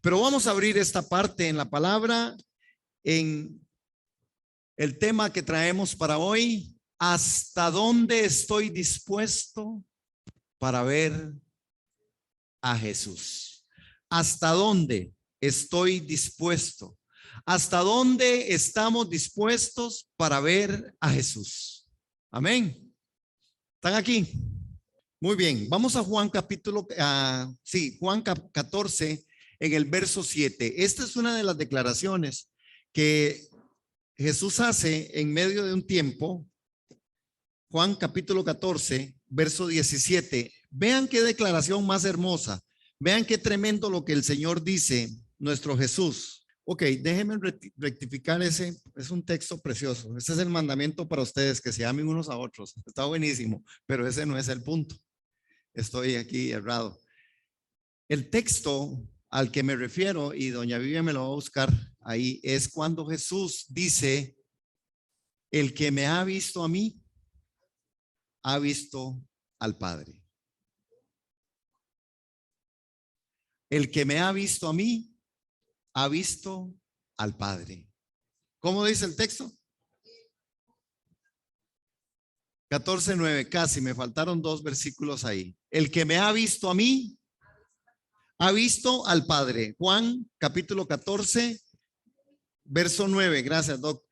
Pero vamos a abrir esta parte en la palabra, en el tema que traemos para hoy. ¿Hasta dónde estoy dispuesto para ver a Jesús? ¿Hasta dónde estoy dispuesto? ¿Hasta dónde estamos dispuestos para ver a Jesús? Amén. ¿Están aquí? Muy bien, vamos a Juan Juan 14 en el verso 7. Esta es una de las declaraciones que Jesús hace en medio de un tiempo. Juan capítulo 14, verso 17. Vean qué declaración más hermosa. Vean qué tremendo lo que el Señor dice, nuestro Jesús. Ok, déjenme rectificar ese. Es un texto precioso. Ese es el mandamiento para ustedes, que se amen unos a otros. Está buenísimo, pero ese no es el punto. Estoy aquí errado. El texto al que me refiero, y doña Vivian me lo va a buscar ahí, es cuando Jesús dice: el que me ha visto a mí, ha visto al Padre. El que me ha visto a mí, ha visto al Padre. ¿Cómo dice el texto? 14:9, casi me faltaron 2 versículos ahí. El que me ha visto a mí, ha visto al Padre. Juan capítulo 14, verso 9. Gracias, Doc.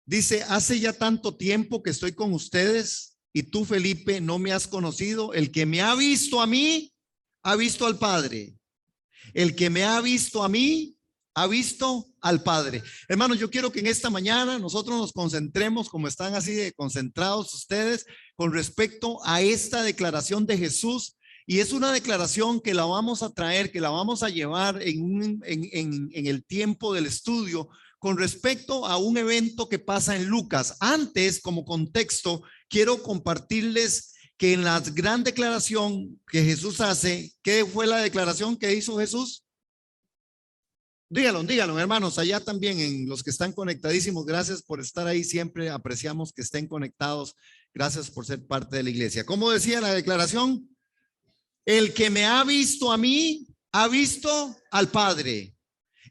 Dice: hace ya tanto tiempo que estoy con ustedes y tú, Felipe, no me has conocido. El que me ha visto a mí, ha visto al Padre. El que me ha visto a mí, ha visto al Padre. Hermanos, yo quiero que en esta mañana nosotros nos concentremos, como están así de concentrados ustedes, con respecto a esta declaración de Jesús. Y es una declaración que la vamos a traer, que la vamos a llevar en el tiempo del estudio, con respecto a un evento que pasa en Lucas. Antes, como contexto, quiero compartirles que en la gran declaración que Jesús hace, ¿qué fue la declaración que hizo Jesús? Díganlo, hermanos, allá también, en los que están conectadísimos. Gracias por estar ahí, siempre apreciamos que estén conectados. Gracias por ser parte de la iglesia. ¿Cómo decía la declaración? El que me ha visto a mí, ha visto al Padre.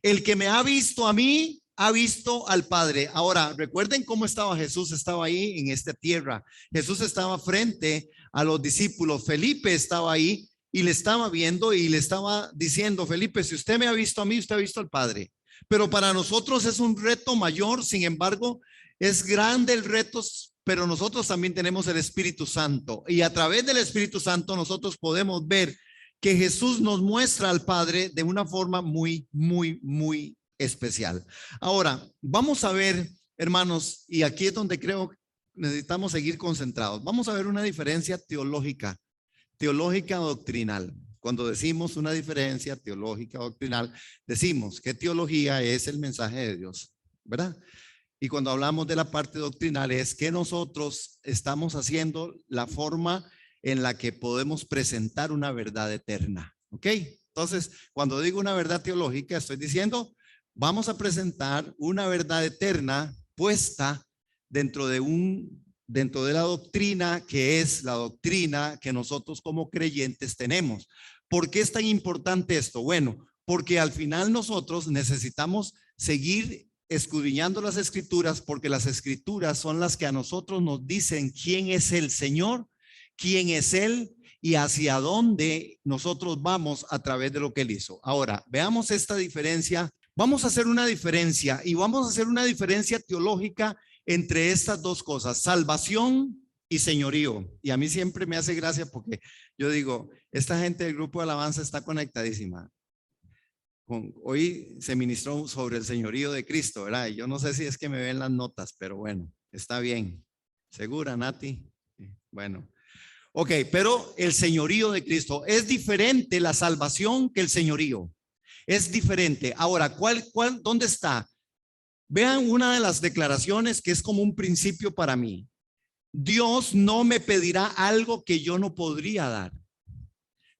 El que me ha visto a mí, ha visto al Padre. Ahora, recuerden cómo estaba Jesús. Estaba ahí en esta tierra. Jesús estaba frente a los discípulos. Felipe estaba ahí y le estaba viendo y le estaba diciendo: Felipe, si usted me ha visto a mí, usted ha visto al Padre. Pero para nosotros es un reto mayor. Sin embargo, es grande el reto, pero nosotros también tenemos el Espíritu Santo, y a través del Espíritu Santo nosotros podemos ver que Jesús nos muestra al Padre de una forma muy, muy, muy especial. Ahora, vamos a ver, hermanos, y aquí es donde creo que necesitamos seguir concentrados. Vamos a ver una diferencia teológica doctrinal. Cuando decimos una diferencia teológica doctrinal, decimos que teología es el mensaje de Dios, ¿verdad? Y cuando hablamos de la parte doctrinal, es que nosotros estamos haciendo la forma en la que podemos presentar una verdad eterna. ¿Ok? Entonces, cuando digo una verdad teológica, estoy diciendo: vamos a presentar una verdad eterna puesta dentro de la doctrina, que es la doctrina que nosotros como creyentes tenemos. ¿Por qué es tan importante esto? Bueno, porque al final nosotros necesitamos seguir escudriñando las escrituras, porque las escrituras son las que a nosotros nos dicen quién es el Señor, quién es Él y hacia dónde nosotros vamos a través de lo que Él hizo. Ahora, veamos esta diferencia. Vamos a hacer una diferencia, y vamos a hacer una diferencia teológica entre estas dos cosas: salvación y señorío. Y a mí siempre me hace gracia, porque yo digo, esta gente del grupo de alabanza está conectadísima. Hoy se ministró sobre el señorío de Cristo, ¿verdad? Y yo no sé si es que me ven las notas, pero bueno, está bien. ¿Segura, Nati? Bueno. Ok, pero el señorío de Cristo es diferente, la salvación, que el señorío. Es diferente. Ahora, ¿dónde está? Vean una de las declaraciones que es como un principio para mí. Dios no me pedirá algo que yo no podría dar.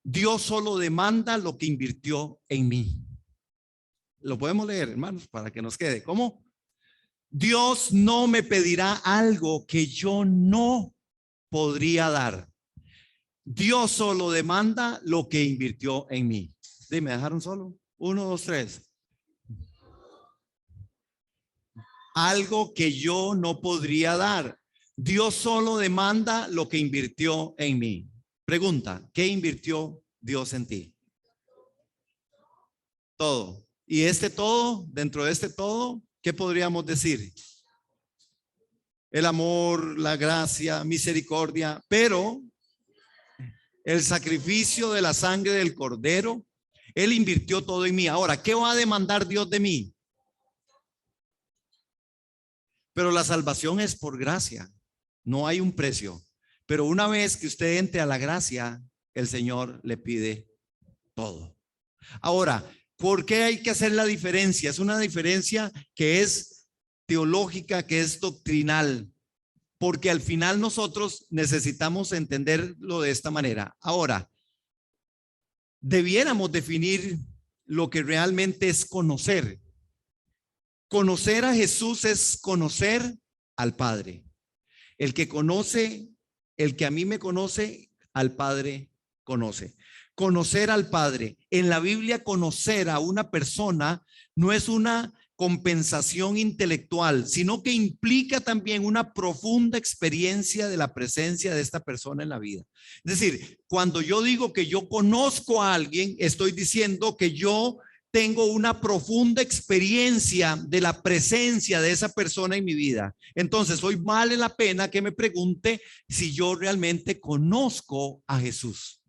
Dios solo demanda lo que invirtió en mí. Lo podemos leer, hermanos, para que nos quede. ¿Cómo? Dios no me pedirá algo que yo no podría dar. Dios solo demanda lo que invirtió en mí. Dime, ¿me dejaron solo? 1, 2, 3. Algo que yo no podría dar. Dios solo demanda lo que invirtió en mí. Pregunta, ¿qué invirtió Dios en ti? Todo. Y este todo, dentro de este todo, ¿qué podríamos decir? El amor, la gracia, misericordia, pero el sacrificio de la sangre del cordero, Él invirtió todo en mí. Ahora, ¿qué va a demandar Dios de mí? Pero la salvación es por gracia, no hay un precio. Pero una vez que usted entre a la gracia, el Señor le pide todo. Ahora, ¿por qué hay que hacer la diferencia? Es una diferencia que es teológica, que es doctrinal, porque al final nosotros necesitamos entenderlo de esta manera. Ahora, debiéramos definir lo que realmente es conocer. Conocer a Jesús es conocer al Padre. El que conoce, el que a mí me conoce, al Padre conoce. Conocer al Padre. En la Biblia, conocer a una persona no es una compensación intelectual, sino que implica también una profunda experiencia de la presencia de esta persona en la vida. Es decir, cuando yo digo que yo conozco a alguien, estoy diciendo que yo tengo una profunda experiencia de la presencia de esa persona en mi vida. Entonces, hoy vale la pena que me pregunte si yo realmente conozco a Jesús.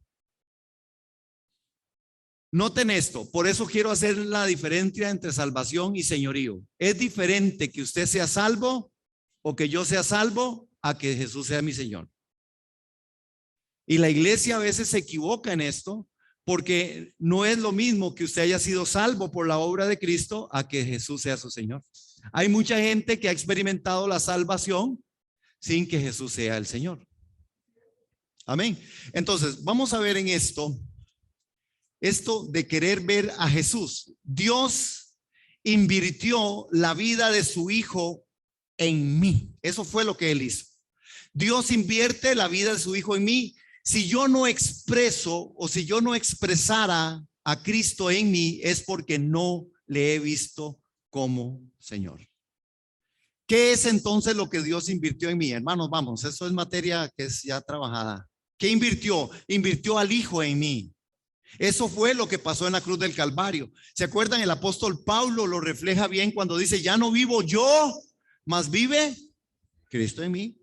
Noten esto, por eso quiero hacer la diferencia entre salvación y señorío. Es diferente que usted sea salvo o que yo sea salvo a que Jesús sea mi Señor. Y la iglesia a veces se equivoca en esto, porque no es lo mismo que usted haya sido salvo por la obra de Cristo a que Jesús sea su Señor. Hay mucha gente que ha experimentado la salvación sin que Jesús sea el Señor. Amén. Entonces, vamos a ver en esto de querer ver a Jesús. Dios invirtió la vida de su Hijo en mí. Eso fue lo que Él hizo. Dios invierte la vida de su Hijo en mí. Si yo no expreso o si yo no expresara a Cristo en mí, es porque no le he visto como Señor. ¿Qué es entonces lo que Dios invirtió en mí? Hermanos, vamos, eso es materia que es ya trabajada. ¿Qué invirtió? Invirtió al Hijo en mí. Eso fue lo que pasó en la cruz del Calvario. ¿Se acuerdan? El apóstol Pablo lo refleja bien cuando dice, ya no vivo yo, mas vive Cristo en mí.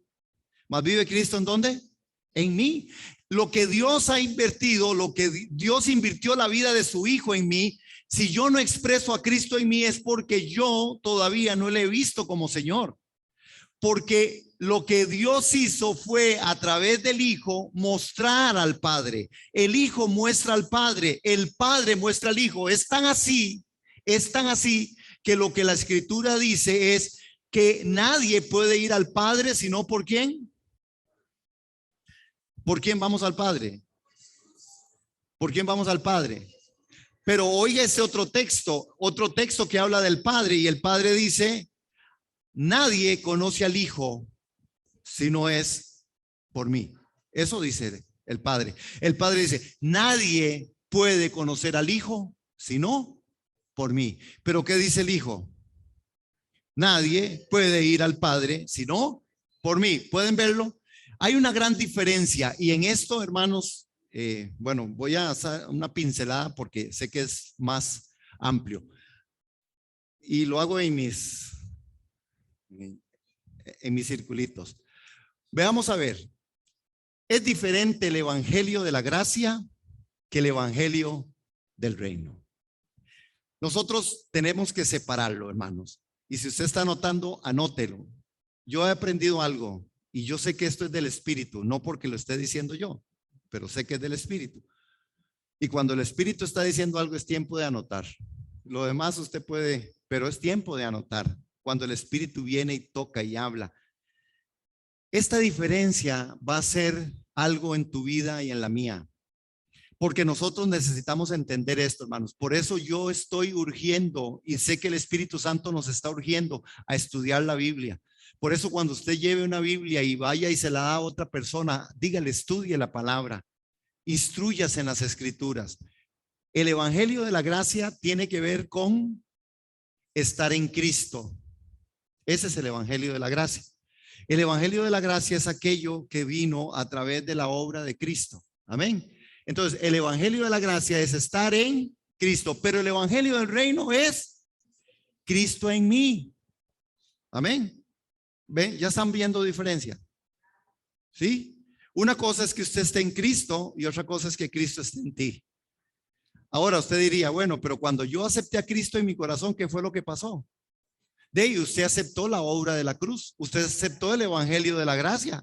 ¿Más vive Cristo en dónde? En mí. Lo que Dios ha invertido, lo que Dios invirtió la vida de su Hijo en mí, si yo no expreso a Cristo en mí es porque yo todavía no le he visto como Señor. Porque lo que Dios hizo fue a través del Hijo mostrar al Padre. El Hijo muestra al Padre, el Padre muestra al Hijo. Es tan así que lo que la Escritura dice es que nadie puede ir al Padre sino por ¿quién? ¿Por quién vamos al Padre? ¿Por quién vamos al Padre? Pero oiga ese otro texto que habla del Padre, y el Padre dice, nadie conoce al Hijo si no es por mí. Eso dice el Padre. El Padre dice, nadie puede conocer al Hijo si no por mí. Pero ¿qué dice el Hijo? Nadie puede ir al Padre si no por mí. ¿Pueden verlo? Hay una gran diferencia, y en esto, hermanos, bueno, voy a hacer una pincelada porque sé que es más amplio. Y lo hago en mis circulitos. Veamos a ver. Es diferente el evangelio de la gracia que el evangelio del reino. Nosotros tenemos que separarlo, hermanos. Y si usted está anotando, anótelo. Yo he aprendido algo y yo sé que esto es del Espíritu, no porque lo esté diciendo yo, pero sé que es del Espíritu. Y cuando el Espíritu está diciendo algo, es tiempo de anotar. Lo demás usted puede, pero es tiempo de anotar. Cuando el Espíritu viene y toca y habla. Esta diferencia va a ser algo en tu vida y en la mía. Porque nosotros necesitamos entender esto, hermanos. Por eso yo estoy urgiendo, y sé que el Espíritu Santo nos está urgiendo a estudiar la Biblia. Por eso cuando usted lleve una Biblia y vaya y se la da a otra persona, dígale, estudie la palabra, instrúyase en las Escrituras. El evangelio de la gracia tiene que ver con estar en Cristo. Ese es el evangelio de la gracia. El evangelio de la gracia es aquello que vino a través de la obra de Cristo. Amén. Entonces, el evangelio de la gracia es estar en Cristo, pero el evangelio del reino es Cristo en mí. Amén. ¿Ven? Ya están viendo diferencia. ¿Sí? Una cosa es que usted esté en Cristo y otra cosa es que Cristo esté en ti. Ahora usted diría, bueno, pero cuando yo acepté a Cristo en mi corazón, ¿qué fue lo que pasó? De ahí usted aceptó la obra de la cruz, usted aceptó el evangelio de la gracia.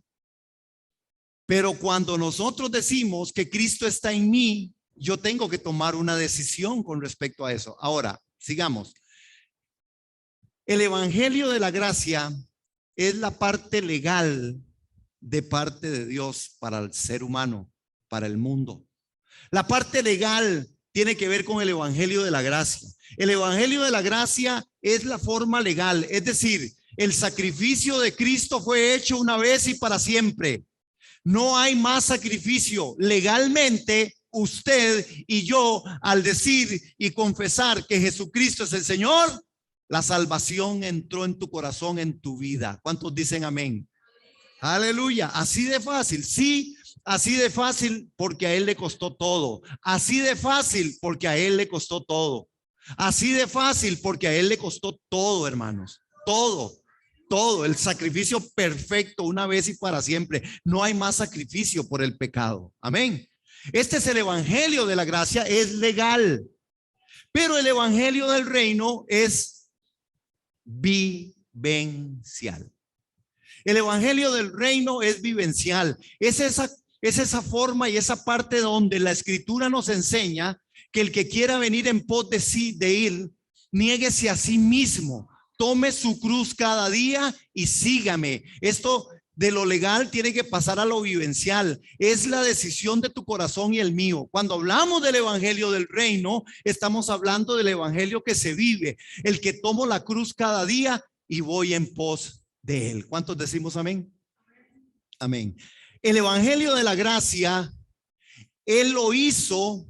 Pero cuando nosotros decimos que Cristo está en mí, yo tengo que tomar una decisión con respecto a eso. Ahora, sigamos. El evangelio de la gracia es la parte legal de parte de Dios para el ser humano, para el mundo. La parte legal tiene que ver con el evangelio de la gracia. El evangelio de la gracia es la forma legal, es decir, el sacrificio de Cristo fue hecho una vez y para siempre. No hay más sacrificio. Legalmente, usted y yo, al decir y confesar que Jesucristo es el Señor, la salvación entró en tu corazón, en tu vida. ¿Cuántos dicen amén? Aleluya. Así de fácil. Sí, así de fácil porque a Él le costó todo. Así de fácil porque a Él le costó todo. Así de fácil porque a Él le costó todo, hermanos. Todo, el sacrificio perfecto una vez y para siempre. No hay más sacrificio por el pecado. Amén. Este es el evangelio de la gracia, es legal. Pero el evangelio del reino es vivencial. El evangelio del reino es vivencial. Es esa forma y esa parte donde la escritura nos enseña que el que quiera venir en pos de él, niéguese a sí mismo. Tome su cruz cada día y sígame. Esto de lo legal tiene que pasar a lo vivencial. Es la decisión de tu corazón y el mío. Cuando hablamos del evangelio del reino, estamos hablando del evangelio que se vive. El que tomo la cruz cada día y voy en pos de él. ¿Cuántos decimos amén? Amén. El evangelio de la gracia, Él lo hizo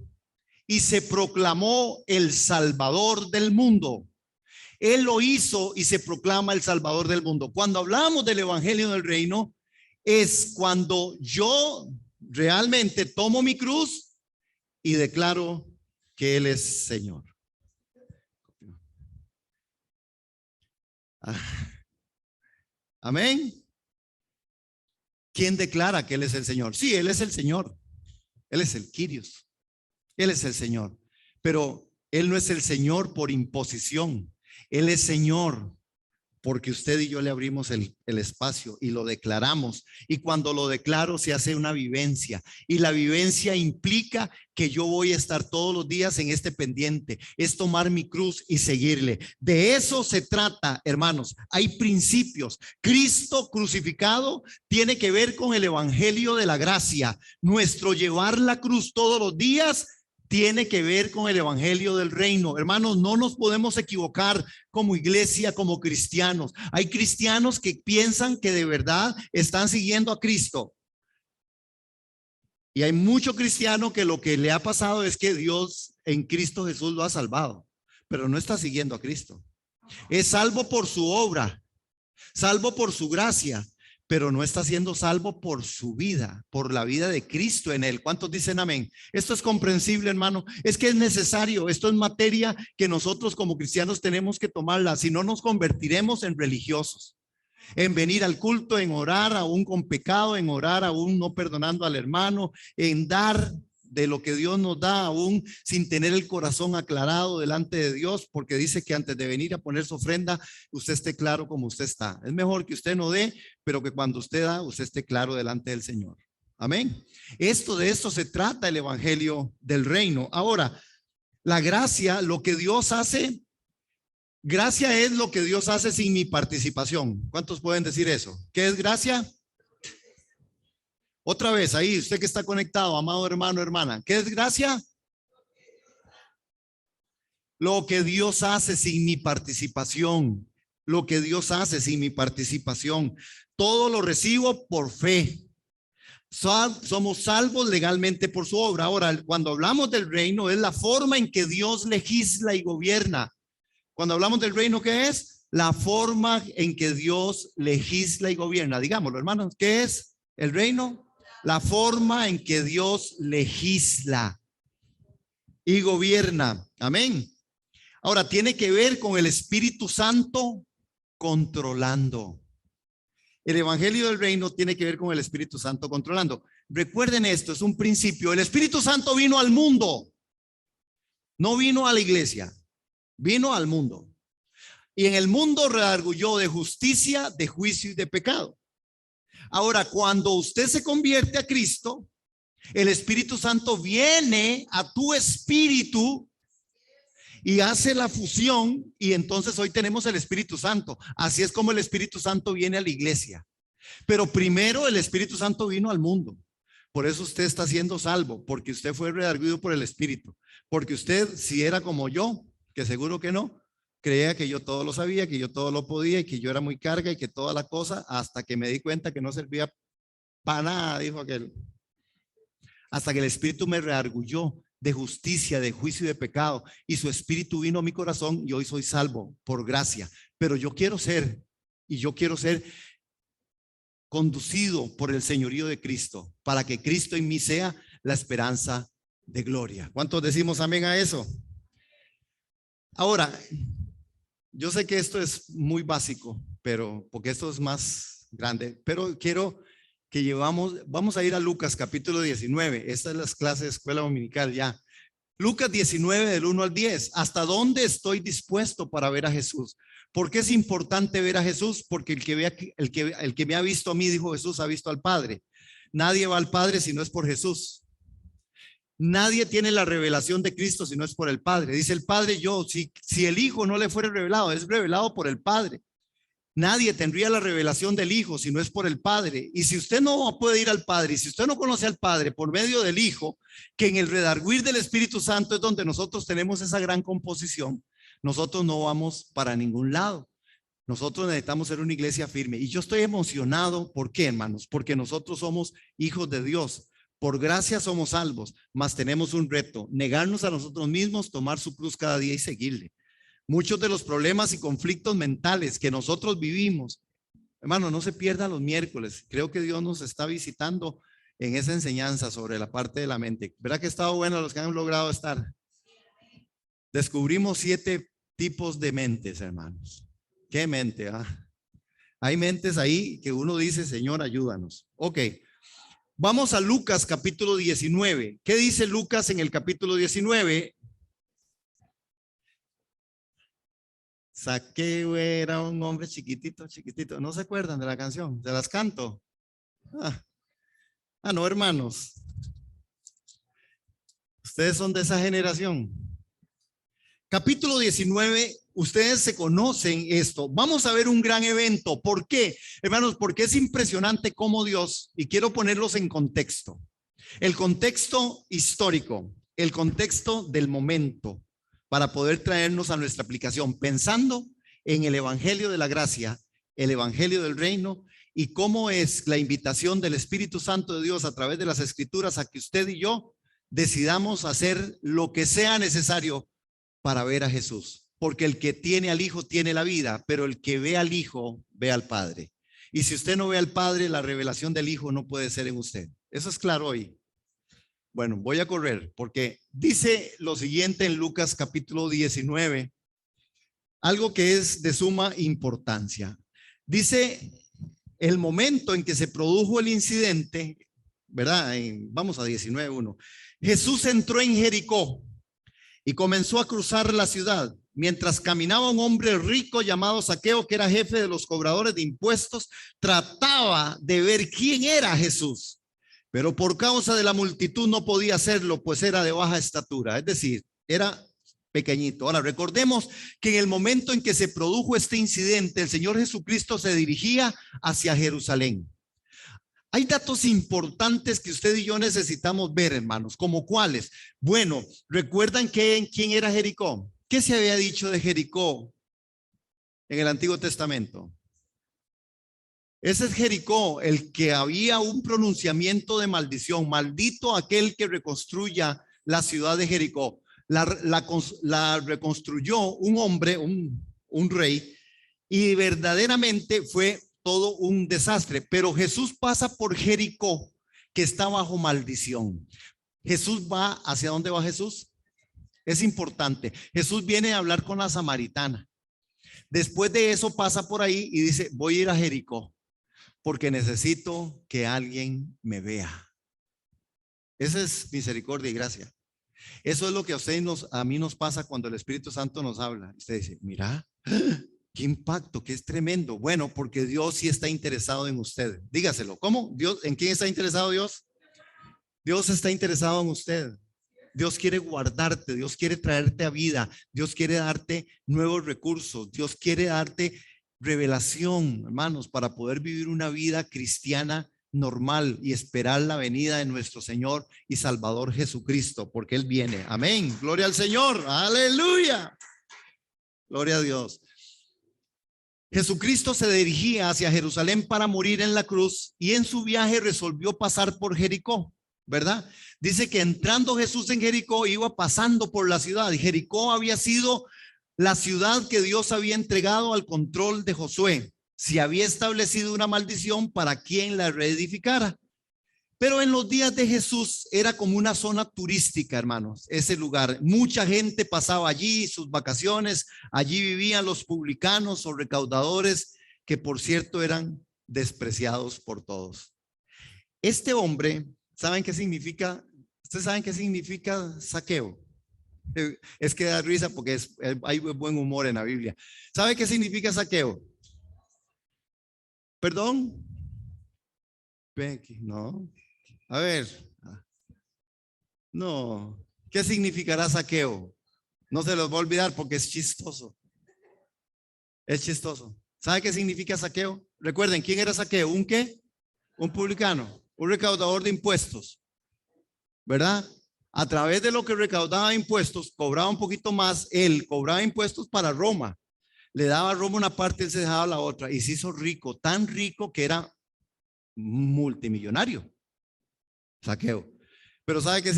y se proclamó el Salvador del mundo. Él lo hizo y se proclama el Salvador del mundo. Cuando hablamos del evangelio del reino, es cuando yo realmente tomo mi cruz y declaro que Él es Señor. Amén. ¿Quién declara que Él es el Señor? Sí, Él es el Señor. Él es el Kyrios. Él es el Señor. Pero Él no es el Señor por imposición. Él es Señor porque usted y yo le abrimos el espacio y lo declaramos. Y cuando lo declaro se hace una vivencia. Y la vivencia implica que yo voy a estar todos los días en este pendiente. Es tomar mi cruz y seguirle. De eso se trata, hermanos. Hay principios. Cristo crucificado tiene que ver con el evangelio de la gracia. Nuestro llevar la cruz todos los días tiene que ver con el evangelio del reino. Hermanos, no nos podemos equivocar como iglesia, como cristianos. Hay cristianos que piensan que de verdad están siguiendo a Cristo. Y hay mucho cristiano que lo que le ha pasado es que Dios en Cristo Jesús lo ha salvado, pero no está siguiendo a Cristo. Es salvo por su obra, salvo por su gracia, pero no está siendo salvo por su vida, por la vida de Cristo en él. ¿Cuántos dicen amén? Esto es comprensible, hermano. Es que es necesario. Esto es materia que nosotros como cristianos tenemos que tomarla. Si no, nos convertiremos en religiosos. En venir al culto, en orar aún con pecado, en orar aún no perdonando al hermano, en dar de lo que Dios nos da aún sin tener el corazón aclarado delante de Dios, porque dice que antes de venir a poner su ofrenda, usted esté claro como usted está. Es mejor que usted no dé, pero que cuando usted da, usted esté claro delante del Señor. Amén. De esto se trata el evangelio del reino. Ahora, la gracia, lo que Dios hace, gracia es lo que Dios hace sin mi participación. ¿Cuántos pueden decir eso? ¿Qué es gracia? Otra vez ahí, usted que está conectado, amado hermano, hermana, ¿qué es gracia? Lo que Dios hace sin mi participación, lo que Dios hace sin mi participación. Todo lo recibo por fe. Somos salvos legalmente por su obra. Ahora, cuando hablamos del reino, es la forma en que Dios legisla y gobierna. Cuando hablamos del reino, ¿qué es? La forma en que Dios legisla y gobierna. Digámoslo, hermanos, ¿qué es el reino? La forma en que Dios legisla y gobierna. Amén. Ahora, tiene que ver con el Espíritu Santo controlando. El evangelio del reino tiene que ver con el Espíritu Santo controlando. Recuerden esto, es un principio. El Espíritu Santo vino al mundo, no vino a la iglesia, vino al mundo. Y en el mundo redarguyó de justicia, de juicio y de pecado. Ahora, cuando usted se convierte a Cristo, el Espíritu Santo viene a tu espíritu y hace la fusión, y entonces hoy tenemos el Espíritu Santo. Así es como el Espíritu Santo viene a la iglesia. Pero primero el Espíritu Santo vino al mundo. Por eso usted está siendo salvo, porque usted fue redarguido por el Espíritu. Porque usted, si era como yo, que seguro que no, creía que yo todo lo sabía, que yo todo lo podía y que yo era muy carga y que toda la cosa, hasta que me di cuenta que no servía para nada, dijo aquel. Hasta que el Espíritu me redarguyó de justicia, de juicio y de pecado, y su Espíritu vino a mi corazón y hoy soy salvo por gracia. Pero yo quiero ser conducido por el señorío de Cristo, para que Cristo en mí sea la esperanza de gloria. ¿Cuántos decimos amén a eso? Ahora, yo sé que esto es muy básico, pero porque esto es más grande, pero quiero que vamos a ir a Lucas capítulo 19. Esta es la clase de escuela dominical ya. Lucas 19 del 1 al 10. ¿Hasta dónde estoy dispuesto para ver a Jesús? ¿Por qué es importante ver a Jesús? Porque el que me ha visto a mí, dijo Jesús, ha visto al Padre. Nadie va al Padre si no es por Jesús. Nadie tiene la revelación de Cristo si no es por el Padre. Dice el Padre, si el Hijo no le fuera revelado, es revelado por el Padre. Nadie tendría la revelación del Hijo si no es por el Padre. Y si usted no puede ir al Padre, y si usted no conoce al Padre por medio del Hijo, que en el redarguir del Espíritu Santo es donde nosotros tenemos esa gran composición, nosotros no vamos para ningún lado. Nosotros necesitamos ser una iglesia firme. Y yo estoy emocionado. ¿Por qué, hermanos? Porque nosotros somos hijos de Dios. Por gracia somos salvos, mas tenemos un reto: negarnos a nosotros mismos, tomar su cruz cada día y seguirle. Muchos de los problemas y conflictos mentales que nosotros vivimos, hermano, no se pierdan los miércoles. Creo que Dios nos está visitando en esa enseñanza sobre la parte de la mente. ¿Verdad que ha estado bueno los que han logrado estar? Descubrimos 7 tipos de mentes, hermanos. ¿Qué mente? Hay mentes ahí que uno dice, Señor, ayúdanos. Ok. Vamos a Lucas capítulo 19. ¿Qué dice Lucas en el capítulo 19? Saqueo era un hombre chiquitito, chiquitito. ¿No se acuerdan de la canción? ¿Se las canto? No, hermanos. Ustedes son de esa generación. Capítulo 19, ustedes se conocen esto. Vamos a ver un gran evento. ¿Por qué? Hermanos, porque es impresionante cómo Dios, y quiero ponerlos en contexto. El contexto histórico, el contexto del momento, para poder traernos a nuestra aplicación, pensando en el evangelio de la gracia, el evangelio del reino, y cómo es la invitación del Espíritu Santo de Dios a través de las Escrituras a que usted y yo decidamos hacer lo que sea necesario para ver a Jesús. Porque el que tiene al Hijo tiene la vida, pero el que ve al Hijo ve al Padre. Y si usted no ve al Padre, la revelación del Hijo no puede ser en usted. Eso es claro hoy. Bueno, voy a correr porque dice lo siguiente en Lucas capítulo 19, algo que es de suma importancia. Dice el momento en que se produjo el incidente, ¿verdad? Vamos a 19:1. Jesús entró en Jericó y comenzó a cruzar la ciudad. Mientras caminaba, un hombre rico llamado Zaqueo, que era jefe de los cobradores de impuestos, trataba de ver quién era Jesús. Pero por causa de la multitud no podía hacerlo, pues era de baja estatura, es decir, era pequeñito. Ahora, recordemos que en el momento en que se produjo este incidente, el Señor Jesucristo se dirigía hacia Jerusalén. Hay datos importantes que usted y yo necesitamos ver, hermanos, ¿como cuáles? Bueno, ¿recuerdan quién era Jericó? ¿Qué se había dicho de Jericó en el Antiguo Testamento? Ese es Jericó, el que había un pronunciamiento de maldición. Maldito aquel que reconstruya la ciudad de Jericó. La reconstruyó un hombre, un rey, y verdaderamente fue todo un desastre. Pero Jesús pasa por Jericó, que está bajo maldición. Jesús va, ¿hacia dónde va Jesús? Es importante. Jesús viene a hablar con la samaritana. Después de eso pasa por ahí y dice, voy a ir a Jericó porque necesito que alguien me vea. Esa es misericordia y gracia. Eso es lo que a mí nos pasa cuando el Espíritu Santo nos habla. Usted dice, mira, qué impacto, qué es tremendo. Bueno, porque Dios sí está interesado en usted. Dígaselo. ¿Cómo? Dios, ¿en quién está interesado Dios? Dios está interesado en usted. Dios quiere guardarte, Dios quiere traerte a vida, Dios quiere darte nuevos recursos, Dios quiere darte revelación, hermanos, para poder vivir una vida cristiana normal y esperar la venida de nuestro Señor y Salvador Jesucristo, porque Él viene. Amén. Gloria al Señor. Aleluya. Gloria a Dios. Jesucristo se dirigía hacia Jerusalén para morir en la cruz y en su viaje resolvió pasar por Jericó, ¿verdad? Dice que entrando Jesús en Jericó iba pasando por la ciudad. Y Jericó había sido la ciudad que Dios había entregado al control de Josué. Se había establecido una maldición para quien la reedificara. Pero en los días de Jesús era como una zona turística, hermanos, ese lugar. Mucha gente pasaba allí sus vacaciones. Allí vivían los publicanos o recaudadores, que por cierto eran despreciados por todos. Este hombre, ¿saben qué significa? ¿Ustedes saben qué significa saqueo? Es que da risa porque hay buen humor en la Biblia. ¿Sabe qué significa saqueo? ¿Perdón? No. A ver. No. ¿Qué significará saqueo? No se los va a olvidar porque es chistoso. Es chistoso. ¿Sabe qué significa saqueo? Recuerden, ¿quién era saqueo? ¿Un qué? Un publicano, un recaudador de impuestos, ¿verdad? A través de lo que recaudaba impuestos, cobraba un poquito más. Él cobraba impuestos para Roma. Le daba a Roma una parte, él se dejaba la otra. Y se hizo rico, tan rico que era multimillonario. Saqueo. Pero ¿sabe qué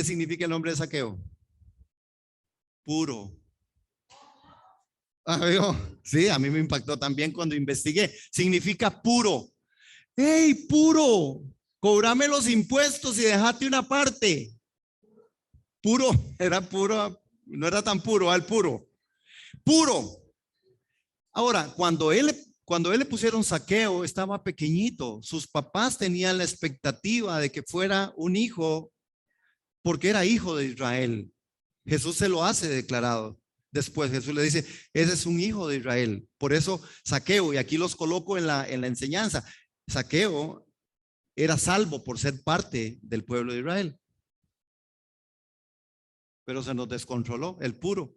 significa el nombre de saqueo? Puro. Sí, a mí me impactó también cuando investigué. Significa puro. ¡Hey, puro! Cobrame los impuestos y dejate una parte. Puro, era puro, no era tan puro, al puro. Puro. Ahora, cuando él le pusieron saqueo, estaba pequeñito. Sus papás tenían la expectativa de que fuera un hijo, porque era hijo de Israel. Jesús se lo hace declarado. Después Jesús le dice, ese es un hijo de Israel. Por eso saqueo, y aquí los coloco en la enseñanza. Saqueo era salvo por ser parte del pueblo de Israel. Pero se nos descontroló el puro.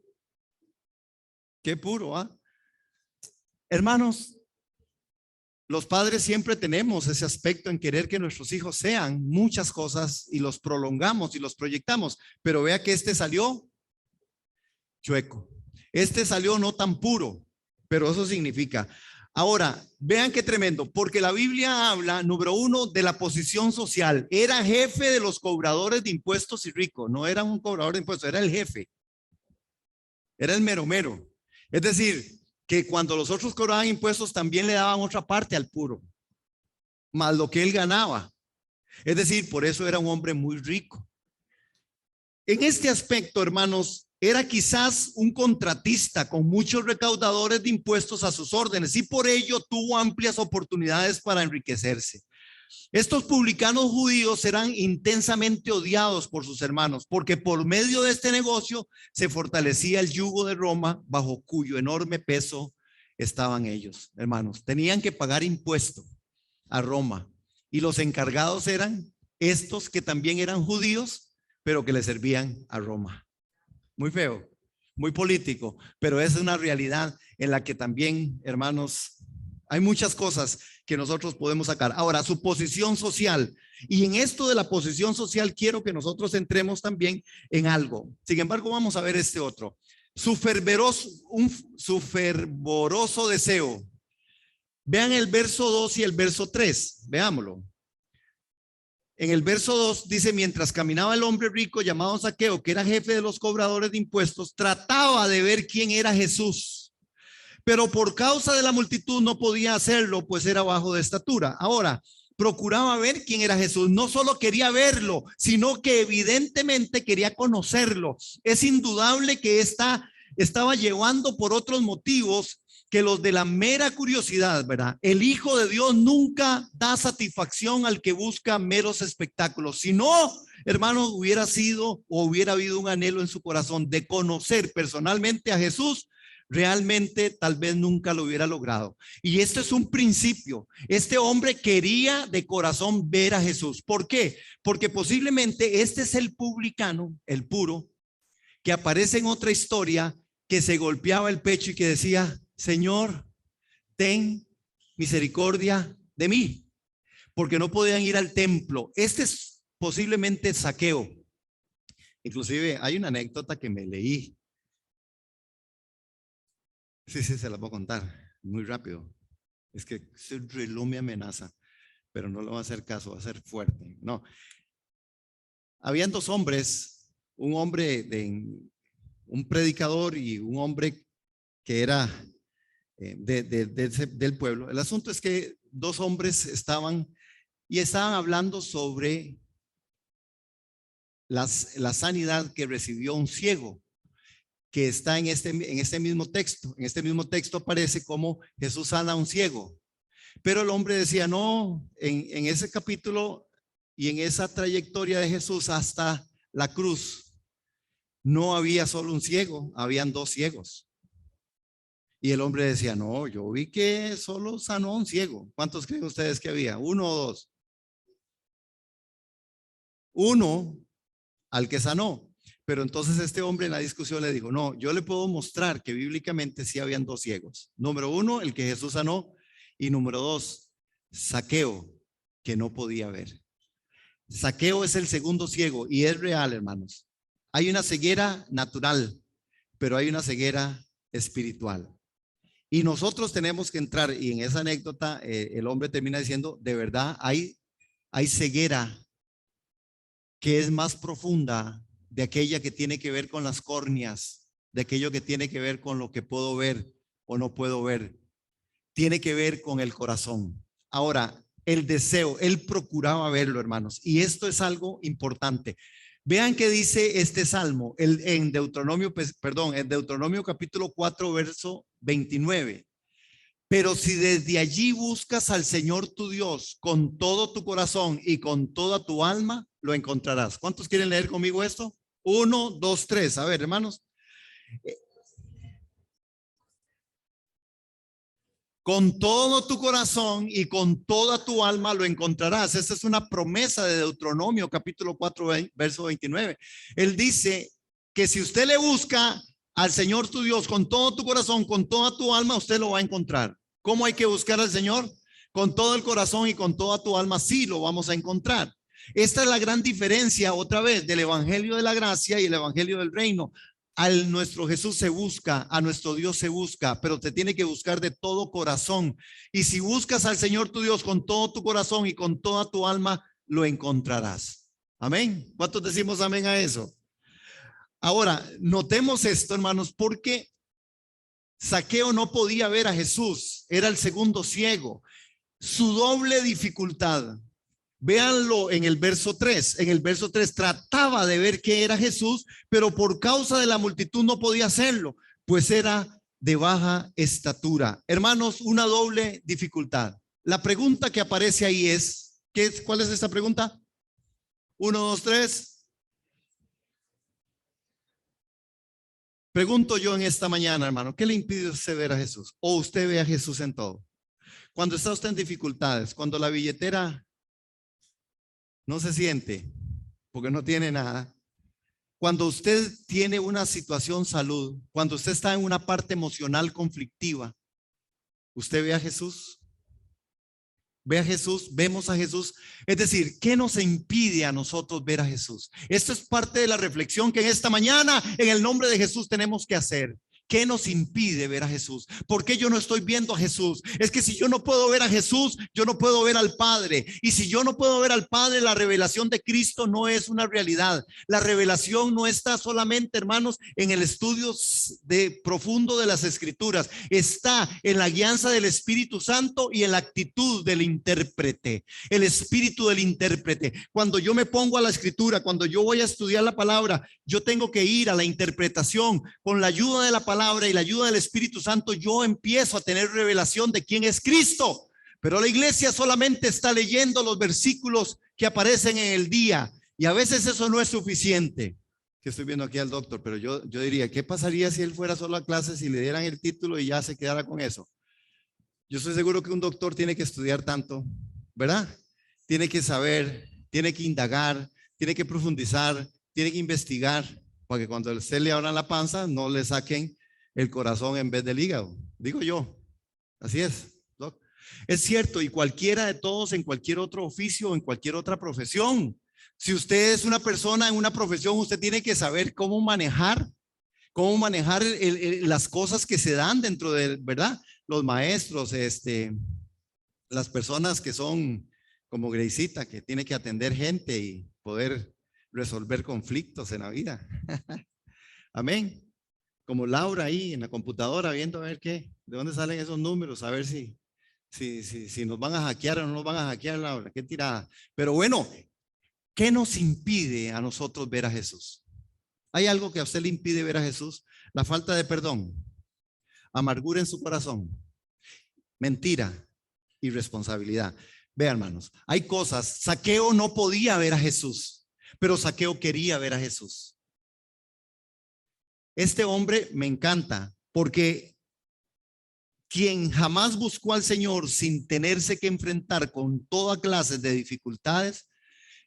Qué puro, ¿ah? Hermanos, los padres siempre tenemos ese aspecto en querer que nuestros hijos sean muchas cosas y los prolongamos y los proyectamos. Pero vea que este salió chueco. Este salió no tan puro, pero eso significa. Ahora, vean qué tremendo, porque la Biblia habla, número uno, de la posición social. Era jefe de los cobradores de impuestos y rico. No era un cobrador de impuestos, era el jefe. Era el mero mero. Es decir, que cuando los otros cobraban impuestos también le daban otra parte al puro, más lo que él ganaba. Es decir, por eso era un hombre muy rico. En este aspecto, hermanos, era quizás un contratista con muchos recaudadores de impuestos a sus órdenes y por ello tuvo amplias oportunidades para enriquecerse. Estos publicanos judíos eran intensamente odiados por sus hermanos porque por medio de este negocio se fortalecía el yugo de Roma bajo cuyo enorme peso estaban ellos, hermanos. Tenían que pagar impuesto a Roma y los encargados eran estos que también eran judíos, pero que le servían a Roma. Muy feo, muy político, pero es una realidad en la que también, hermanos, hay muchas cosas que nosotros podemos sacar. Ahora, su posición social. Y en esto de la posición social quiero que nosotros entremos también en algo. Sin embargo, vamos a ver este otro. Su fervoroso deseo Vean el verso 2 y el verso 3. Veámoslo. En el verso 2 dice, mientras caminaba el hombre rico llamado Zaqueo, que era jefe de los cobradores de impuestos, trataba de ver quién era Jesús, pero por causa de la multitud no podía hacerlo, pues era bajo de estatura. Ahora, procuraba ver quién era Jesús. No solo quería verlo, sino que evidentemente quería conocerlo. Es indudable que estaba llevando por otros motivos que los de la mera curiosidad, ¿verdad? El Hijo de Dios nunca da satisfacción al que busca meros espectáculos. Si no, hermanos, hubiera sido o hubiera habido un anhelo en su corazón de conocer personalmente a Jesús, realmente tal vez nunca lo hubiera logrado. Y esto es un principio. Este hombre quería de corazón ver a Jesús. ¿Por qué? Porque posiblemente este es el publicano, el puro, que aparece en otra historia, que se golpeaba el pecho y que decía, Señor, ten misericordia de mí, porque no podían ir al templo. Este es posiblemente Zaqueo. Inclusive hay una anécdota que me leí. Sí, se la voy a contar muy rápido. Es que ese reloj me amenaza, pero no le voy a hacer caso, va a ser fuerte. No. Habían dos hombres, un hombre un predicador y un hombre que era del pueblo. El asunto es que dos hombres estaban hablando sobre la sanidad que recibió un ciego, que está en este mismo texto. En este mismo texto aparece como Jesús sana a un ciego. Pero el hombre decía, no, en ese capítulo y en esa trayectoria de Jesús hasta la cruz, no había solo un ciego, habían dos ciegos. Y el hombre decía, no, yo vi que solo sanó a un ciego. ¿Cuántos creen ustedes que había? ¿Uno o dos? Uno al que sanó. Pero entonces este hombre en la discusión le dijo, no, yo le puedo mostrar que bíblicamente sí habían dos ciegos. Número uno, el que Jesús sanó. Y número dos, Zaqueo, que no podía ver. Zaqueo es el segundo ciego y es real, hermanos. Hay una ceguera natural, pero hay una ceguera espiritual. Y nosotros tenemos que entrar, y en esa anécdota el hombre termina diciendo, de verdad hay ceguera que es más profunda de aquella que tiene que ver con las córneas, de aquello que tiene que ver con lo que puedo ver o no puedo ver. Tiene que ver con el corazón. Ahora, el deseo, él procuraba verlo, hermanos, y esto es algo importante. Vean qué dice este salmo en Deuteronomio capítulo 4, verso 29. Pero si desde allí buscas al Señor tu Dios con todo tu corazón y con toda tu alma, lo encontrarás. ¿Cuántos quieren leer conmigo esto? 1, 2, 3. A ver, hermanos. Con todo tu corazón y con toda tu alma lo encontrarás. Esta es una promesa de Deuteronomio capítulo 4, verso 29. Él dice que si usted le busca al Señor tu Dios con todo tu corazón, con toda tu alma, usted lo va a encontrar. ¿Cómo hay que buscar al Señor? Con todo el corazón y con toda tu alma, sí lo vamos a encontrar. Esta es la gran diferencia otra vez del evangelio de la gracia y el evangelio del reino. A nuestro Jesús se busca, a nuestro Dios se busca, pero te tiene que buscar de todo corazón. Y si buscas al Señor tu Dios con todo tu corazón y con toda tu alma, lo encontrarás. Amén. ¿Cuántos decimos amén a eso? Ahora, notemos esto, hermanos, porque Zaqueo no podía ver a Jesús, era el segundo ciego. Su doble dificultad. Véanlo en el verso 3. En el verso 3 trataba de ver qué era Jesús, pero por causa de la multitud no podía hacerlo, pues era de baja estatura. Hermanos, una doble dificultad. La pregunta que aparece ahí es, ¿cuál es esta pregunta? 1, 2, 3. Pregunto yo en esta mañana, hermano, ¿qué le impide usted ver a Jesús? ¿O usted ve a Jesús en todo? Cuando está usted en dificultades, cuando la billetera no se siente porque no tiene nada. Cuando usted tiene una situación salud, cuando usted está en una parte emocional conflictiva, ¿usted ve a Jesús? ¿Ve a Jesús? ¿Vemos a Jesús? Es decir, ¿qué nos impide a nosotros ver a Jesús? Esto es parte de la reflexión que en esta mañana, en el nombre de Jesús, tenemos que hacer. ¿Qué nos impide ver a Jesús? ¿Por qué yo no estoy viendo a Jesús? Es que si yo no puedo ver a Jesús, yo no puedo ver al Padre. Y si yo no puedo ver al Padre, la revelación de Cristo no es una realidad. La revelación no está solamente, hermanos, en el estudio profundo de las Escrituras. Está en la guianza del Espíritu Santo y en la actitud del intérprete. El espíritu del intérprete. Cuando yo me pongo a la Escritura, cuando yo voy a estudiar la palabra, yo tengo que ir a la interpretación con la ayuda de la palabra y la ayuda del Espíritu Santo. Yo empiezo a tener revelación de quién es Cristo. Pero la iglesia solamente está leyendo los versículos que aparecen en el día, y a veces eso no es suficiente. Que estoy viendo aquí al doctor, pero yo diría, ¿qué pasaría si él fuera solo a clases y le dieran el título y ya se quedara con eso? Yo estoy seguro que un doctor tiene que estudiar tanto, ¿verdad? Tiene que saber, tiene que indagar, tiene que profundizar, tiene que investigar, para que cuando usted le abran la panza no le saquen el corazón en vez del hígado. Digo yo, así es, ¿no? Es cierto, y cualquiera de todos en cualquier otro oficio, en cualquier otra profesión. Si usted es una persona en una profesión, usted tiene que saber cómo manejar las cosas que se dan dentro de, ¿verdad? Los maestros, las personas que son como Greisita, que tiene que atender gente y poder resolver conflictos en la vida. Amén. Como Laura ahí en la computadora viendo a ver de dónde salen esos números, a ver si nos van a hackear o no nos van a hackear, Laura, qué tirada. Pero bueno, ¿qué nos impide a nosotros ver a Jesús? ¿Hay algo que a usted le impide ver a Jesús? La falta de perdón, amargura en su corazón, mentira, irresponsabilidad. Vean, hermanos, hay cosas. Zaqueo no podía ver a Jesús, pero Zaqueo quería ver a Jesús. Este hombre me encanta porque quien jamás buscó al Señor sin tenerse que enfrentar con toda clase de dificultades,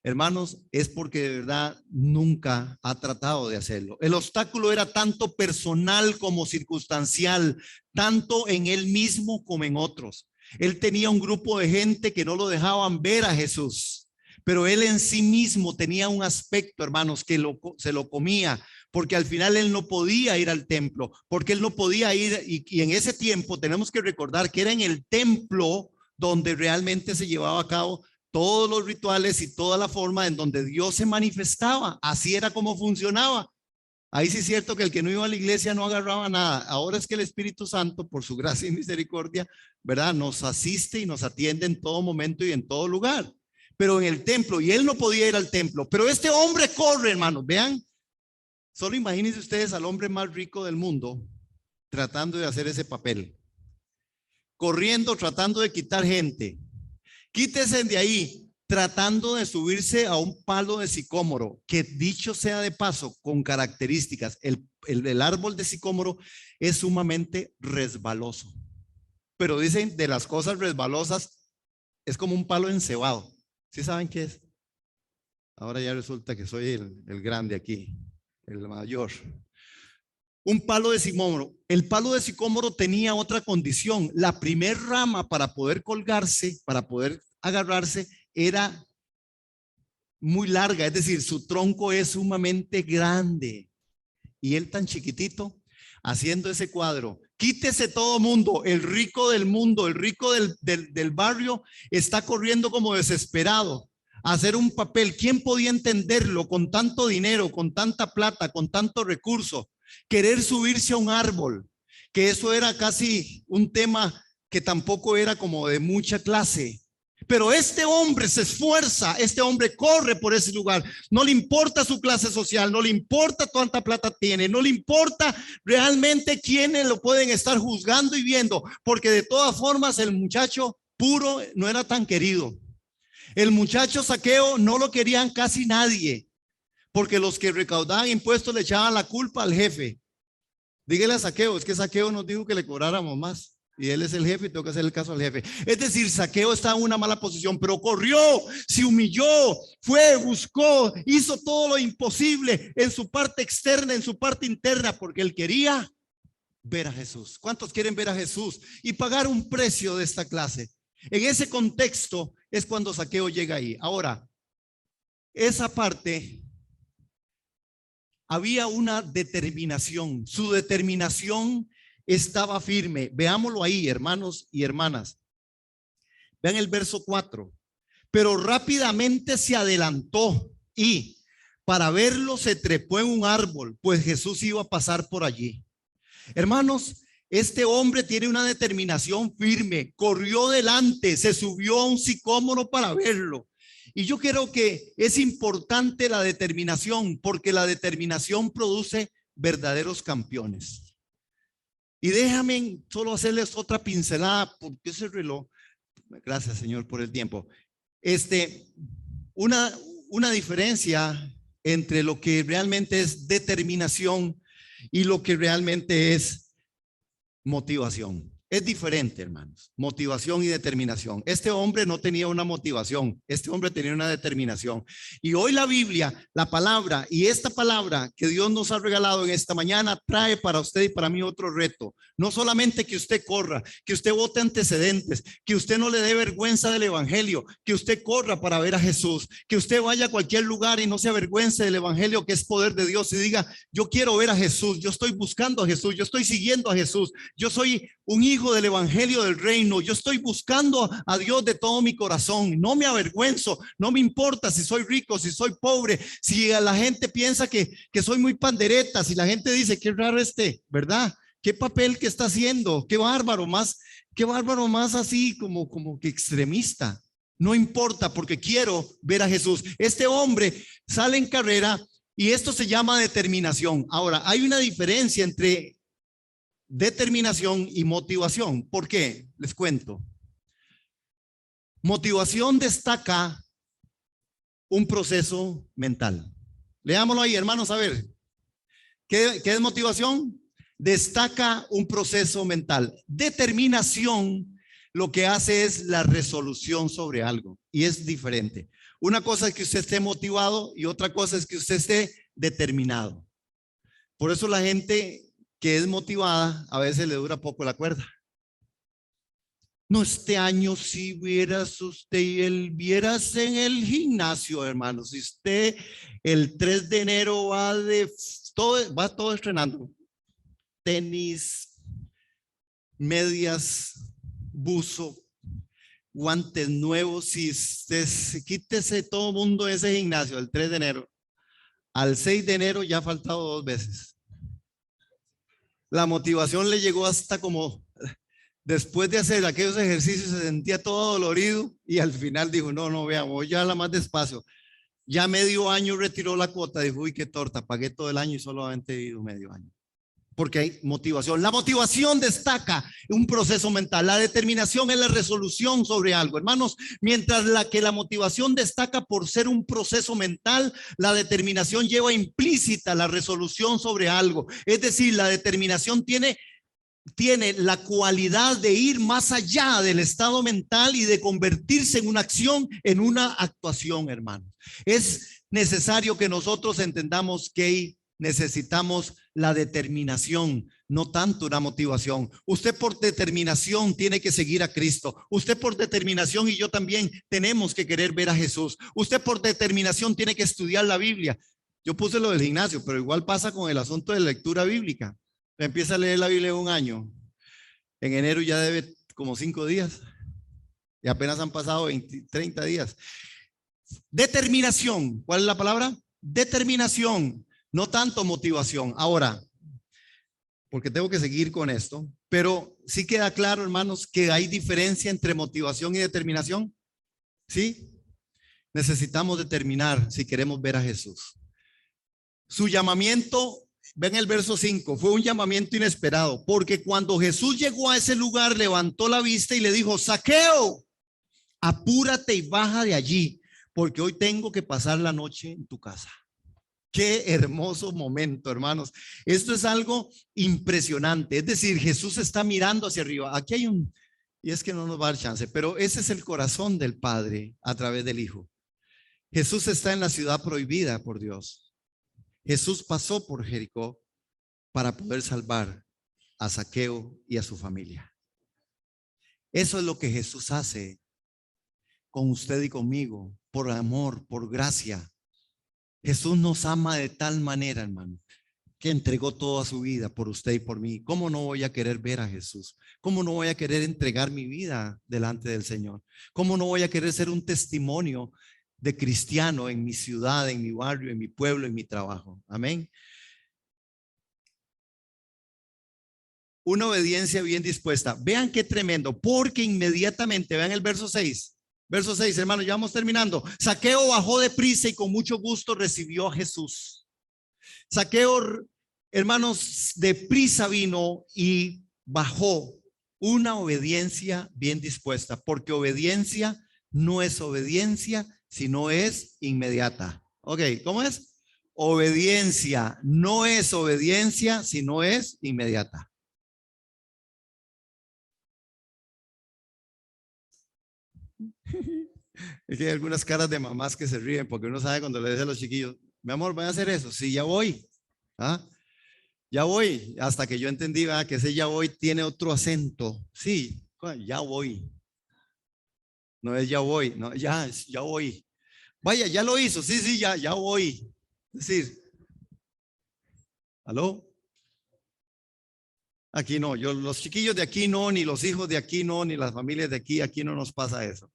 hermanos, es porque de verdad nunca ha tratado de hacerlo. El obstáculo era tanto personal como circunstancial, tanto en él mismo como en otros. Él tenía un grupo de gente que no lo dejaban ver a Jesús, pero él en sí mismo tenía un aspecto, hermanos, que se lo comía, porque al final él no podía ir al templo, porque él no podía ir, y en ese tiempo tenemos que recordar que era en el templo donde realmente se llevaba a cabo todos los rituales y toda la forma en donde Dios se manifestaba. Así era como funcionaba. Ahí sí es cierto que el que no iba a la iglesia no agarraba nada. Ahora es que el Espíritu Santo, por su gracia y misericordia, ¿verdad?, nos asiste y nos atiende en todo momento y en todo lugar. Pero en el templo, y él no podía ir al templo, pero este hombre corre, hermanos, vean. Solo imagínense ustedes al hombre más rico del mundo tratando de hacer ese papel. Corriendo, tratando de quitar gente. Quítese de ahí, tratando de subirse a un palo de sicómoro, que dicho sea de paso, con características, el árbol de sicómoro es sumamente resbaloso. Pero dicen, de las cosas resbalosas, es como un palo encebado. ¿Sí saben qué es? Ahora ya resulta que soy el grande aquí, el mayor. Un palo de sicómoro. El palo de sicómoro tenía otra condición. La primer rama para poder colgarse, para poder agarrarse, era muy larga. Es decir, su tronco es sumamente grande. Y él tan chiquitito, haciendo ese cuadro. Quítese todo mundo. El rico del mundo, el rico del barrio, está corriendo como desesperado a hacer un papel. ¿Quién podía entenderlo con tanto dinero, con tanta plata, con tanto recurso? Querer subirse a un árbol, que eso era casi un tema que tampoco era como de mucha clase. Pero este hombre se esfuerza, este hombre corre por ese lugar. No le importa su clase social, no le importa cuánta plata tiene, no le importa realmente quiénes lo pueden estar juzgando y viendo, porque de todas formas el muchacho puro no era tan querido. El muchacho Zaqueo no lo querían casi nadie, porque los que recaudaban impuestos le echaban la culpa al jefe. Dígale a Zaqueo, es que Zaqueo nos dijo que le cobráramos más. Y él es el jefe y tengo que hacer el caso al jefe. Es decir, Zaqueo estaba en una mala posición, pero corrió, se humilló, fue, buscó, hizo todo lo imposible en su parte externa, en su parte interna, porque él quería ver a Jesús. ¿Cuántos quieren ver a Jesús y pagar un precio de esta clase? En ese contexto es cuando Zaqueo llega ahí. Ahora, esa parte, había una determinación. Su determinación estaba firme. Veámoslo ahí, hermanos y hermanas. Vean el verso 4. Pero rápidamente se adelantó y para verlo se trepó en un árbol, pues Jesús iba a pasar por allí. Hermanos, este hombre tiene una determinación firme. Corrió delante, se subió a un sicómoro para verlo. Y yo creo que es importante la determinación, porque la determinación produce verdaderos campeones. Y déjame solo hacerles otra pincelada, porque ese reloj, gracias Señor por el tiempo. Una diferencia entre lo que realmente es determinación y lo que realmente es motivación. Es diferente, hermanos, motivación y determinación. Este hombre no tenía una motivación, este hombre tenía una determinación. Y hoy la Biblia, la palabra y esta palabra que Dios nos ha regalado en esta mañana trae para usted y para mí otro reto. No solamente que usted corra, que usted bote antecedentes, que usted no le dé vergüenza del evangelio, que usted corra para ver a Jesús, que usted vaya a cualquier lugar y no se avergüence del evangelio que es poder de Dios y diga, yo quiero ver a Jesús, yo estoy buscando a Jesús, yo estoy siguiendo a Jesús, yo soy un hijo del evangelio del reino, yo estoy buscando a Dios de todo mi corazón, no me avergüenzo, no me importa si soy rico, si soy pobre, si a la gente piensa que soy muy pandereta, si la gente dice qué raro ¿verdad? ¿Qué papel que está haciendo? Qué bárbaro más así como que extremista. No importa porque quiero ver a Jesús. Este hombre sale en carrera y esto se llama determinación. Ahora, hay una diferencia entre determinación y motivación. ¿Por qué? Les cuento. Motivación destaca un proceso mental. Leámoslo ahí, hermanos, a ver. ¿Qué es motivación? Destaca un proceso mental. Determinación lo que hace es la resolución sobre algo y es diferente. Una cosa es que usted esté motivado y otra cosa es que usted esté determinado. Por eso la gente que es motivada a veces le dura poco la cuerda. No, este año si vieras usted y él vieras en el gimnasio, hermano, si usted el 3 de enero va todo estrenando. Tenis, medias, buzo, guantes nuevos, si usted quítese todo mundo de ese gimnasio el 3 de enero. Al 6 de enero ya ha faltado 2 veces. La motivación le llegó hasta como después de hacer aquellos ejercicios se sentía todo dolorido y al final dijo, no, veamos, ya la más despacio. Ya medio año retiró la cuota, dijo, uy, qué torta, pagué todo el año y solamente he ido medio año. Porque hay motivación. La motivación destaca un proceso mental. La determinación es la resolución sobre algo. Hermanos, mientras la motivación destaca por ser un proceso mental, la determinación lleva implícita la resolución sobre algo. Es decir, la determinación tiene la cualidad de ir más allá del estado mental y de convertirse en una acción, en una actuación, hermanos. Es necesario que nosotros entendamos que necesitamos la determinación, no tanto una motivación. Usted por determinación tiene que seguir a Cristo. Usted por determinación y yo también tenemos que querer ver a Jesús. Usted por determinación tiene que estudiar la Biblia. Yo puse lo del gimnasio, pero igual pasa con el asunto de lectura bíblica. Empieza a leer la Biblia en un año. En enero ya debe como 5 días. Y apenas han pasado 20, 30 días. Determinación. ¿Cuál es la palabra? Determinación. No tanto motivación. Ahora, porque tengo que seguir con esto, pero sí queda claro, hermanos, que hay diferencia entre motivación y determinación. ¿Sí? Necesitamos determinar si queremos ver a Jesús. Su llamamiento, ven el verso 5, fue un llamamiento inesperado, porque cuando Jesús llegó a ese lugar, levantó la vista y le dijo, Zaqueo, apúrate y baja de allí, porque hoy tengo que pasar la noche en tu casa. Qué hermoso momento, hermanos. Esto es algo impresionante. Es decir, Jesús está mirando hacia arriba. Aquí hay y es que no nos va a dar chance, pero ese es el corazón del Padre a través del Hijo. Jesús está en la ciudad prohibida por Dios. Jesús pasó por Jericó para poder salvar a Zaqueo y a su familia. Eso es lo que Jesús hace con usted y conmigo, por amor, por gracia. Jesús nos ama de tal manera, hermano, que entregó toda su vida por usted y por mí. ¿Cómo no voy a querer ver a Jesús? ¿Cómo no voy a querer entregar mi vida delante del Señor? ¿Cómo no voy a querer ser un testimonio de cristiano en mi ciudad, en mi barrio, en mi pueblo, en mi trabajo? Amén. Una obediencia bien dispuesta. Vean qué tremendo, porque inmediatamente, vean el verso 6. Verso 6, hermano, ya vamos terminando. Zaqueo bajó deprisa y con mucho gusto recibió a Jesús. Zaqueo, hermanos, deprisa vino y bajó. Una obediencia bien dispuesta, porque obediencia no es obediencia, sino es inmediata. Ok, ¿cómo es? Obediencia no es obediencia, sino es inmediata. Es que hay algunas caras de mamás que se ríen porque uno sabe cuando le dice a los chiquillos, mi amor, voy a hacer eso. Sí, ya voy. ¿Ah? Ya voy. Hasta que yo entendí que ese ya voy tiene otro acento. Sí, ya voy. No es ya voy, no, ya voy. Vaya, ya lo hizo. Sí, sí, ya voy. Es decir, ¿aló? Aquí no, los chiquillos de aquí no, ni los hijos de aquí no, ni las familias de aquí no nos pasa eso.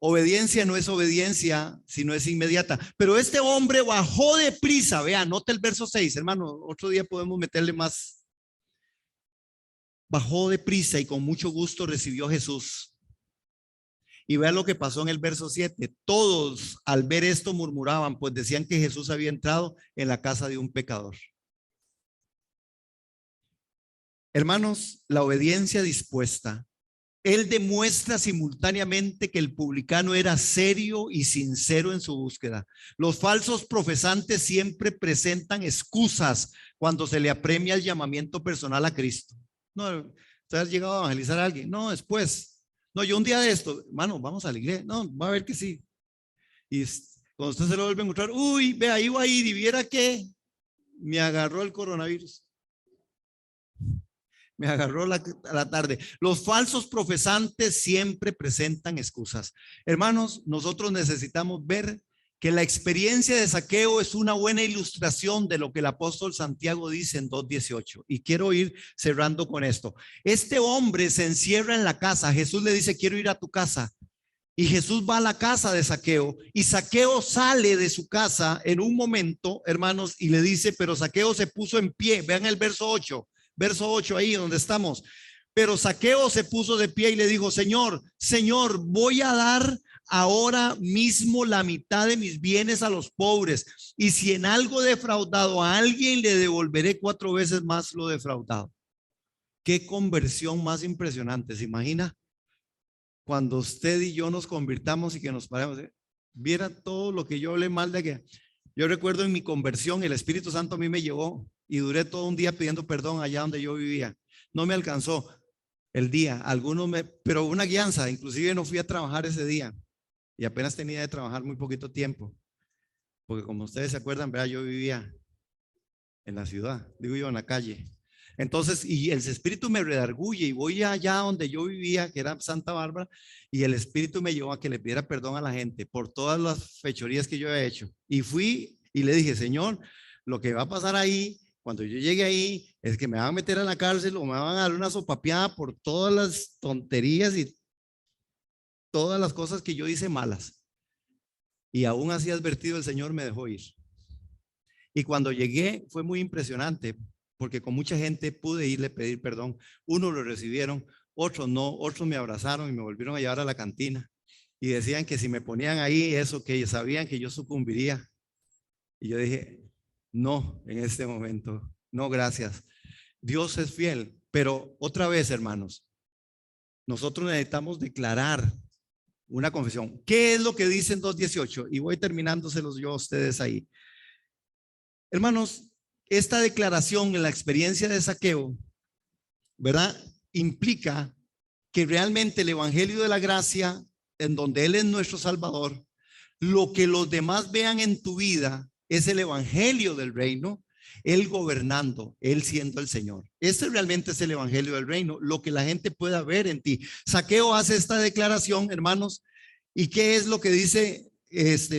Obediencia no es obediencia, sino es inmediata. Pero este hombre bajó de prisa. Vean, nota el verso 6, hermano. Otro día podemos meterle más. Bajó de prisa y con mucho gusto recibió a Jesús. Y vean lo que pasó en el verso 7. Todos al ver esto murmuraban, pues decían que Jesús había entrado en la casa de un pecador. Hermanos, la obediencia dispuesta. Él demuestra simultáneamente que el publicano era serio y sincero en su búsqueda. Los falsos profesantes siempre presentan excusas cuando se le apremia el llamamiento personal a Cristo. No, ¿usted ha llegado a evangelizar a alguien? No, después. No, yo un día de esto, hermano, vamos a la iglesia. No, va a ver que sí. Y cuando usted se lo vuelve a encontrar, uy, vea, iba a ir y viera que me agarró el coronavirus. Me agarró a la tarde. Los falsos profesantes siempre presentan excusas. Hermanos, nosotros necesitamos ver que la experiencia de Zaqueo es una buena ilustración de lo que el apóstol Santiago dice en 2:18. Y quiero ir cerrando con esto. Este hombre se encierra en la casa. Jesús le dice, quiero ir a tu casa. Y Jesús va a la casa de Zaqueo. Y Zaqueo sale de su casa en un momento, hermanos, y le dice, pero Zaqueo se puso en pie. Vean el verso 8. Verso 8 ahí donde estamos. Pero Zaqueo se puso de pie y le dijo, Señor, voy a dar ahora mismo la mitad de mis bienes a los pobres. Y si en algo he defraudado a alguien, le devolveré 4 veces más lo defraudado. Qué conversión más impresionante. ¿Se imagina? Cuando usted y yo nos convirtamos y que nos paremos, viera todo lo que yo hablé mal de que. Yo recuerdo en mi conversión, el Espíritu Santo a mí me llevó y duré todo un día pidiendo perdón allá donde yo vivía. No me alcanzó el día, pero una guianza, inclusive no fui a trabajar ese día y apenas tenía de trabajar muy poquito tiempo, porque como ustedes se acuerdan, ¿verdad? Yo vivía en la ciudad, digo yo en la calle. Entonces, y el Espíritu me redarguye y voy allá donde yo vivía, que era Santa Bárbara, y el Espíritu me llevó a que le pidiera perdón a la gente por todas las fechorías que yo había hecho. Y fui y le dije, Señor, lo que va a pasar ahí, cuando yo llegue ahí, es que me van a meter a la cárcel o me van a dar una sopapeada por todas las tonterías y todas las cosas que yo hice malas. Y aún así advertido, el Señor me dejó ir. Y cuando llegué fue muy impresionante, porque con mucha gente pude irle a pedir perdón. Unos lo recibieron, otros no, otros me abrazaron y me volvieron a llevar a la cantina. Y decían que si me ponían ahí eso, que sabían que yo sucumbiría. Y yo dije, no, en este momento, no, gracias. Dios es fiel, pero otra vez, hermanos, nosotros necesitamos declarar una confesión. ¿Qué es lo que dicen 2:18? Y voy terminándoselos yo a ustedes ahí. Hermanos, esta declaración en la experiencia de Zaqueo, ¿verdad? Implica que realmente el evangelio de la gracia, en donde Él es nuestro Salvador, lo que los demás vean en tu vida es el evangelio del reino, Él gobernando, Él siendo el Señor. Este realmente es el evangelio del reino, lo que la gente pueda ver en ti. Zaqueo hace esta declaración, hermanos, ¿y qué es lo que dice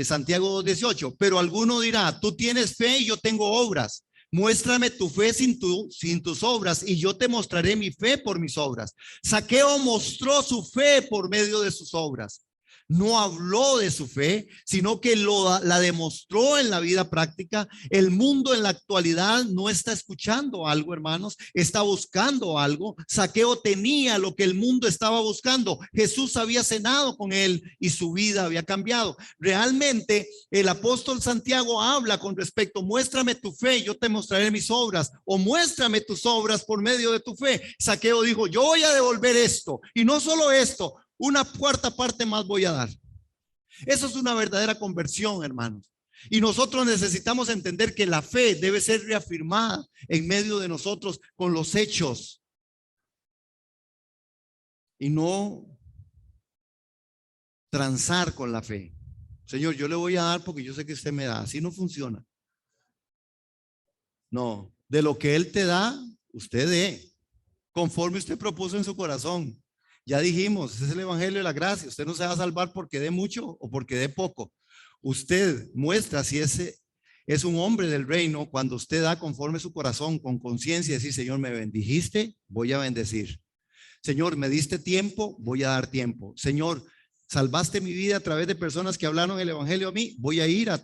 Santiago 2:18, pero alguno dirá, tú tienes fe y yo tengo obras. Muéstrame tu fe sin tus obras y yo te mostraré mi fe por mis obras. Zaqueo mostró su fe por medio de sus obras. No habló de su fe, sino que la demostró en la vida práctica. El mundo en la actualidad no está escuchando algo, hermanos, está buscando algo. Zaqueo tenía lo que el mundo estaba buscando. Jesús había cenado con él y su vida había cambiado. Realmente el apóstol Santiago habla con respecto, muéstrame tu fe, yo te mostraré mis obras, o muéstrame tus obras por medio de tu fe. Zaqueo dijo, yo voy a devolver esto, y no solo esto, una cuarta parte más voy a dar. Eso es una verdadera conversión, hermanos. Y nosotros necesitamos entender que la fe debe ser reafirmada en medio de nosotros con los hechos. Y no transar con la fe. Señor, yo le voy a dar porque yo sé que usted me da. Así no funciona. No, de lo que Él te da, usted dé, conforme usted propuso en su corazón. Ya dijimos, ese es el evangelio de la gracia. Usted no se va a salvar porque dé mucho o porque dé poco. Usted muestra si ese es un hombre del reino cuando usted da conforme su corazón, con conciencia, decir, Señor, me bendijiste, voy a bendecir. Señor, me diste tiempo, voy a dar tiempo. Señor, salvaste mi vida a través de personas que hablaron el evangelio a mí, voy a ir a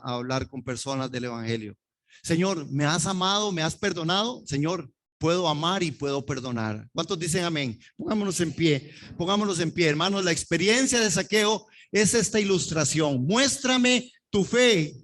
hablar con personas del evangelio. Señor, me has amado, me has perdonado. Señor, puedo amar y puedo perdonar. ¿Cuántos dicen amén? Pongámonos en pie, hermanos. La experiencia de Zaqueo es esta ilustración. Muéstrame tu fe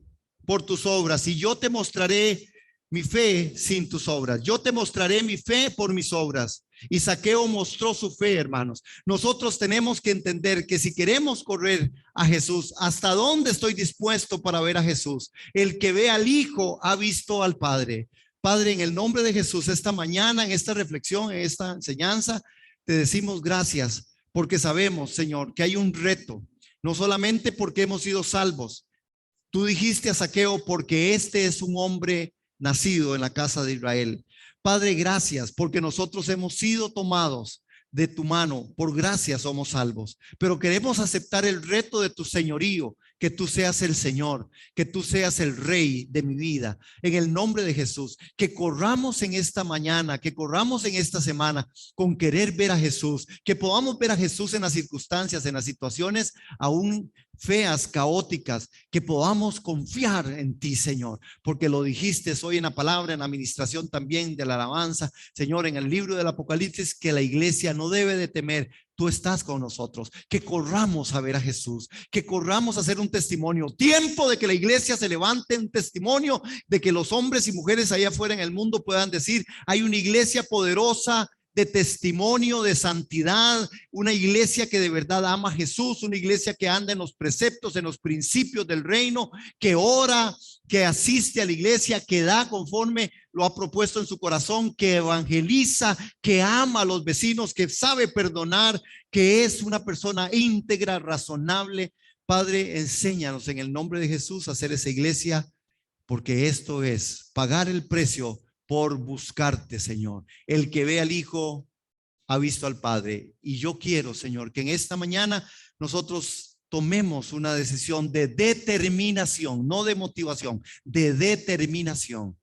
por tus obras y yo te mostraré mi fe sin tus obras. Yo te mostraré mi fe por mis obras. Y Zaqueo mostró su fe, hermanos. Nosotros tenemos que entender que si queremos correr a Jesús, ¿hasta dónde estoy dispuesto para ver a Jesús? El que ve al Hijo ha visto al Padre. Padre, en el nombre de Jesús, esta mañana, en esta reflexión, en esta enseñanza, te decimos gracias porque sabemos, Señor, que hay un reto, no solamente porque hemos sido salvos. Tú dijiste a Zaqueo, porque este es un hombre nacido en la casa de Israel. Padre, gracias porque nosotros hemos sido tomados de tu mano, por gracia somos salvos, pero queremos aceptar el reto de tu señorío, que tú seas el Señor, que tú seas el Rey de mi vida, en el nombre de Jesús, que corramos en esta mañana, que corramos en esta semana con querer ver a Jesús, que podamos ver a Jesús en las circunstancias, en las situaciones aún feas, caóticas, que podamos confiar en ti, Señor, porque lo dijiste hoy en la palabra, en la administración también de la alabanza, Señor, en el libro del Apocalipsis, que la iglesia no debe de temer. Tú estás con nosotros, que corramos a ver a Jesús, que corramos a hacer un testimonio. Tiempo de que la iglesia se levante un testimonio, de que los hombres y mujeres allá afuera en el mundo puedan decir, hay una iglesia poderosa de testimonio, de santidad, una iglesia que de verdad ama a Jesús, una iglesia que anda en los preceptos, en los principios del reino, que ora, que asiste a la iglesia, que da conforme lo ha propuesto en su corazón, que evangeliza, que ama a los vecinos, que sabe perdonar, que es una persona íntegra, razonable. Padre, enséñanos en el nombre de Jesús a hacer esa iglesia, porque esto es pagar el precio por buscarte, Señor. El que ve al Hijo ha visto al Padre. Y yo quiero, Señor, que en esta mañana nosotros tomemos una decisión de determinación, no de motivación, de determinación.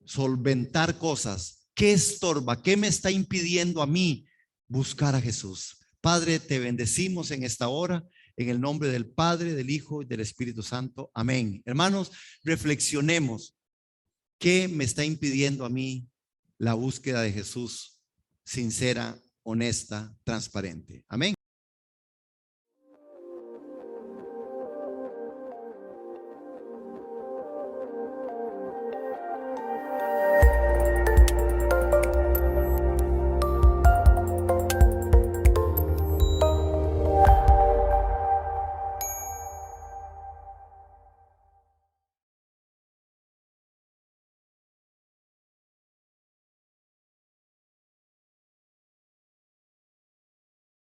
Solventar cosas. ¿Qué estorba? ¿Qué me está impidiendo a mí buscar a Jesús? Padre, te bendecimos en esta hora. En el nombre del Padre, del Hijo y del Espíritu Santo. Amén. Hermanos, reflexionemos. ¿Qué me está impidiendo a mí la búsqueda de Jesús sincera, honesta, transparente? Amén.